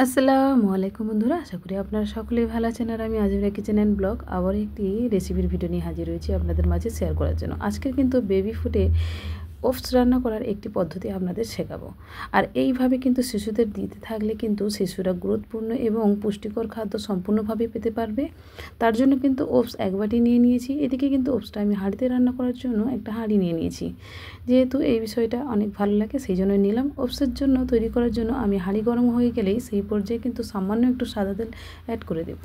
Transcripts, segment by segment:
আসসালামু আলাইকুম বন্ধুরা, আশা করি আপনারা সকলেই ভালো আছেন। আর আমি আজিরা কিচেন অ্যান্ড ব্লগ আবার একটি রেসিপির ভিডিও নিয়ে হাজির হয়েছি আপনাদের মাঝে শেয়ার করার জন্য। আজকের কিন্তু বেবি ফুডে ওটস রান্না করার একটি পদ্ধতি আপনাদের শেখাবো। আর এইভাবে কিন্তু শিশুদের দিতে থাকলে কিন্তু শিশুরা গ্রোথপূর্ণ এবং পুষ্টিকর খাদ্য সম্পূর্ণভাবে পেতে পারবে। তার জন্য কিন্তু ওটস এক বাটি নিয়ে নিয়েছি। এদিকে কিন্তু ওটসটা আমি হাঁড়িতে রান্না করার জন্য একটা হাঁড়ি নিয়ে নিয়েছি। যেহেতু এই বিষয়টা অনেক ভালো লাগে সেই জন্যই নিলাম। ওটসের জন্য তৈরি করার জন্য আমি হাঁড়ি গরম হয়ে গেলেই সেই পর্যায়ে কিন্তু সামান্য একটু সাদা তেল অ্যাড করে দেব।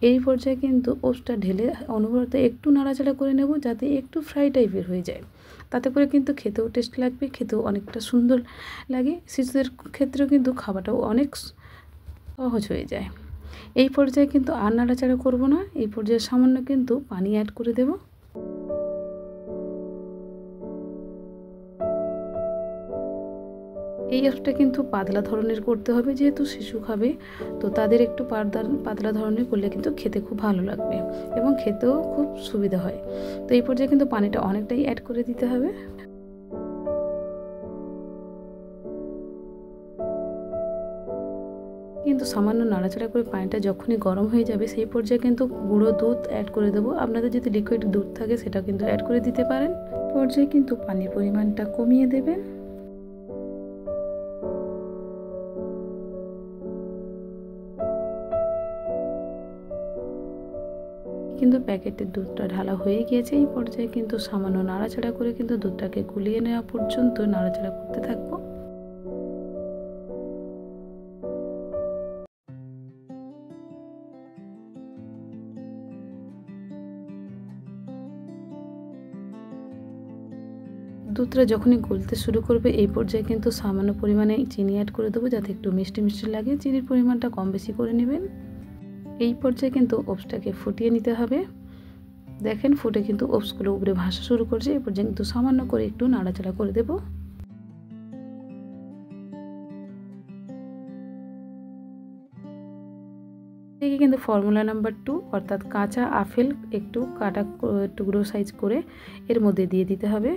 এই পর্যায়ে কিন্তু ওটসটা ঢেলে অনবরত একটু নাড়াচাড়া করে নেব, যাতে একটু ফ্রাই টাইপের হয়ে যায়। তাতে করে কিন্তু খেতেও টেস্ট লাগবে, খেতেও অনেকটা সুন্দর লাগে। শিশুদের ক্ষেত্রেও কিন্তু খাবারটাও অনেক সহজ হয়ে যায়। এই পর্যায়ে কিন্তু আর নাড়াচাড়া করব না। এই পর্যায়ে সামান্য কিন্তু পানি অ্যাড করে দেব। এই ওটসটা কিন্তু পাতলা ধরনের করতে হবে, যেহেতু শিশু খাবে, তো তাদের একটু পাতলা ধরনের করলে কিন্তু খেতে খুব ভালো লাগবে এবং খেতেও খুব সুবিধা হয়। তো এই পর্যায়ে কিন্তু পানিটা অনেকটাই অ্যাড করে দিতে হবে। কিন্তু সামান্য নাড়াচাড়া করে পানিটা যখনই গরম হয়ে যাবে সেই পর্যায়ে কিন্তু গুঁড়ো দুধ অ্যাড করে দেবো। আপনাদের যদি লিকুইড দুধ থাকে সেটা কিন্তু অ্যাড করে দিতে পারেন। পর্যায়ে কিন্তু পানির পরিমাণটা কমিয়ে দেবেন। কিন্তু প্যাকেটের দুধটা ঢালা হয়ে গিয়েছে। এই পর্যায়ে কিন্তু সামান্য নাড়াচাড়া করে কিন্তু দুধটাকে গুলিয়ে নেওয়া পর্যন্ত নাড়াচাড়া করতে থাকবো। দুধটা যখনই গলতে শুরু করবে এই পর্যায়ে কিন্তু সামান্য পরিমাণে চিনি অ্যাড করে দেবো, যাতে একটু মিষ্টি মিষ্টি লাগে। চিনির পরিমাণটা কম বেশি করে নেবেন। এই পর্যায়ে কিন্তু ওটসটাকে ফুটিয়ে নিতে হবে। দেখেন ফুটে কিন্তু ওটসগুলো উপরে ভাসা শুরু করছে। এই পর্যায়ে কিন্তু সামান্য করে একটু নাড়াচাড়া করে দেব। এদিকে কিন্তু ফর্মুলা নাম্বার 2 অর্থাৎ কাঁচা আপেল একটু কাটা টুকরো সাইজ করে এর মধ্যে দিয়ে দিতে হবে।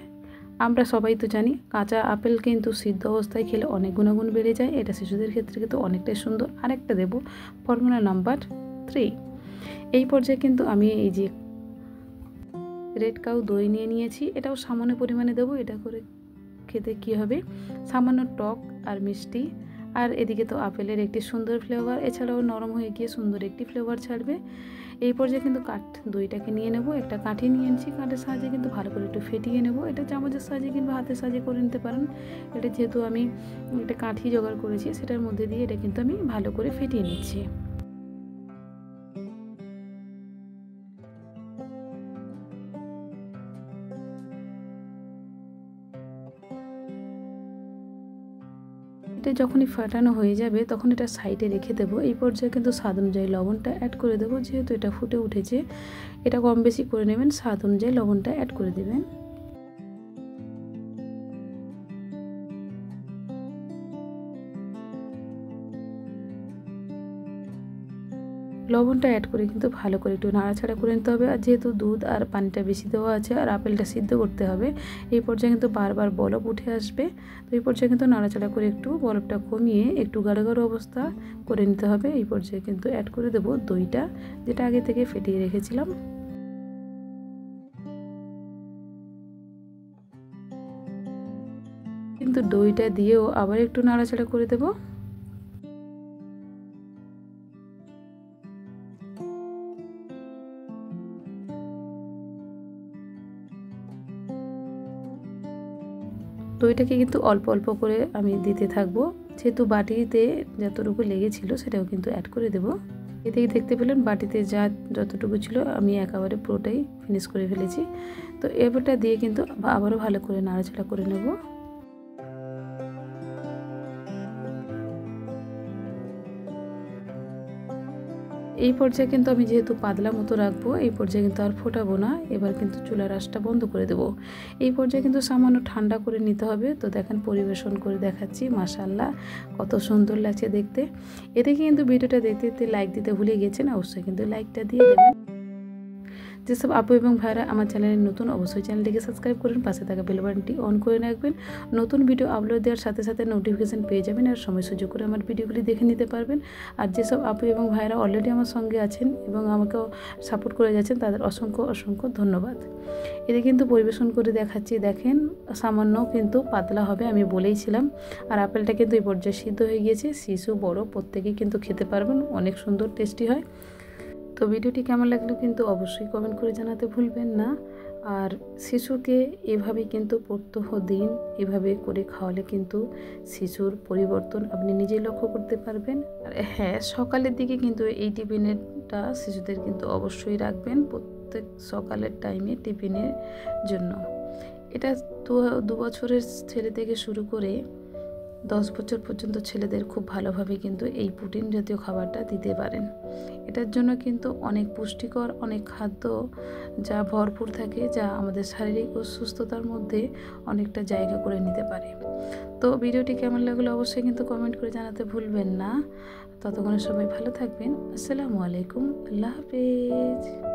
আমরা সবাই তো জানি কাঁচা আপেল কিন্তু সিদ্ধ অবস্থায় খেলে অনেক গুণাগুণ বেড়ে যায়। এটা শিশুদের ক্ষেত্রে কিন্তু অনেকটাই সুন্দর। আরেকটা দেব ফর্মুলা নাম্বার 3। এই পর্যায়ে কিন্তু আমি এই যে রেড কাউ দই নিয়ে নিয়েছি, এটাও সামান্য পরিমাণে দেবো। এটা করে খেতে কী হবে, সামান্য টক আর মিষ্টি। আর এদিকে তো আপেলের একটি সুন্দর ফ্লেভার, এছাড়াও নরম হয়ে গিয়ে সুন্দর একটি ফ্লেভার ছাড়বে। এই পর্যায়ে কিন্তু দইটাকে নিয়ে নেব। একটা কাঠি নিয়ে এনেছি, কাঠের সাহায্যে কিন্তু ভালো করে একটু ফেটিয়ে নেব। এটা চামচের সাহায্যে কিংবা হাতের সাহায্যে করে নিতে পারেন। এটা যেহেতু আমি একটা কাঠি জোগাড় করেছি, সেটার মধ্যে দিয়ে এটা কিন্তু আমি ভালো করে ফেটিয়ে নিচ্ছি। এটা যখনই ফাটানো হয়ে যাবে তখন এটা সাইডে রেখে দেবো। এই পর্যায়ে কিন্তু স্বাদ অনুযায়ী লবণটা অ্যাড করে দেবো। যেহেতু এটা ফুটে উঠেছে, এটা কম বেশি করে নেবেন, স্বাদ অনুযায়ী লবণটা অ্যাড করে দেবেন। লবণটা অ্যাড করে কিন্তু ভালো করে একটু নাড়াচাড়া করে নিতে হবে। আর যেহেতু দুধ আর পানিটা বেশি দেওয়া আছে আর আপেলটা সিদ্ধ করতে হবে, এই পর্যায়ে কিন্তু বারবার বলক উঠে আসবে। তো এই পর্যায়ে কিন্তু নাড়াচাড়া করে একটু বলকটা কমিয়ে একটু গাঢ় গাঢ় অবস্থা করে নিতে হবে। এই পর্যায়ে কিন্তু অ্যাড করে দেবো দইটা, যেটা আগে থেকে ফেটিয়ে রেখেছিলাম। কিন্তু দইটা দিয়েও আবার একটু নাড়াচাড়া করে দেবো। দইটাকে কিন্তু অল্প অল্প করে আমি দিতে থাকবো। যেহেতু বাটিতে যতটুকু লেগেছিল সেটাও কিন্তু অ্যাড করে দেব। এতেই দেখতে পেলেন বাটিতে যতটুকু ছিল আমি একেবারে পুরোটাই ফিনিশ করে ফেলেছি। তো এবারটা দিয়ে কিন্তু আবারও ভালো করে নাড়াচাড়া করে নেব। এই পর্যায়ে কিন্তু আমি যেহেতু পাতলা মতো রাখবো, এই পর্যায়ে কিন্তু আর ফোটাবো না। এবার কিন্তু চুলার আঁচটা বন্ধ করে দেবো। এই পর্যায়ে কিন্তু সামান্য ঠান্ডা করে নিতে হবে। তো দেখেন পরিবেশন করে দেখাচ্ছি, মাশাআল্লাহ কত সুন্দর লাগছে দেখতে। এতে কিন্তু ভিডিওটা দেখতে দেখতে লাইক দিতে ভুলে গেছেন, অবশ্যই কিন্তু লাইকটা দিয়ে দেবেন। যেসব আপু এবং ভাইরা আমার চ্যানেলে নতুন, অবশ্যই চ্যানেলটিকে সাবস্ক্রাইব করুন, পাশে থাকা বেল বাটনটি অন করে রাখবেন। নতুন ভিডিও আপলোড দেওয়ার সাথে সাথে নোটিফিকেশান পেয়ে যাবেন আর সময় সুযোগ করে আমার ভিডিওগুলি দেখে নিতে পারবেন। আর যেসব আপু এবং ভাইরা অলরেডি আমার সঙ্গে আছেন এবং আমাকেও সাপোর্ট করে যাচ্ছেন, তাদের অসংখ্য অসংখ্য ধন্যবাদ। এটা কিন্তু পরিবেশন করে দেখাচ্ছি, দেখেন সামান্য কিন্তু পাতলা হবে, আমি বলেইছিলাম। আর আপেলটা কিন্তু এই পর্যায়ে সিদ্ধ হয়ে গিয়েছে, শিশু বড় প্রত্যেকেই কিন্তু খেতে পারবেন, অনেক সুন্দর টেস্টি হয়। তো ভিডিওটি কেমন লাগলো কিন্তু অবশ্যই কমেন্ট করে জানাতে ভুলবেন না। আর শিশুকে এভাবে কিন্তু প্রত্যহ দিন এভাবে করে খাওয়ালে কিন্তু শিশুর পরিবর্তন আপনি নিজেই লক্ষ্য করতে পারবেন। আর হ্যাঁ, সকালের দিকে কিন্তু এই টিফিনটা শিশুদের কিন্তু অবশ্যই রাখবেন, প্রত্যেক সকালের টাইমে টিফিনের জন্য। এটা 2 বছরের ছেলে থেকে শুরু করে 10 বছর পর্যন্ত ছেলেদের খুব ভালোভাবে কিন্তু এই প্রোটিন জাতীয় খাবারটা দিতে পারেন। এটার জন্য কিন্তু অনেক পুষ্টিকর অনেক খাদ্য যা ভরপুর থাকে, যা আমাদের শারীরিক অসুস্থতার মধ্যে অনেকটা জায়গা করে নিতে পারে। তো ভিডিওটি কেমন লাগলো অবশ্যই কিন্তু কমেন্ট করে জানাতে ভুলবেন না। ততক্ষণে সবাই ভালো থাকবেন। আসসালামু আলাইকুম, আল্লাহ হাফেজ।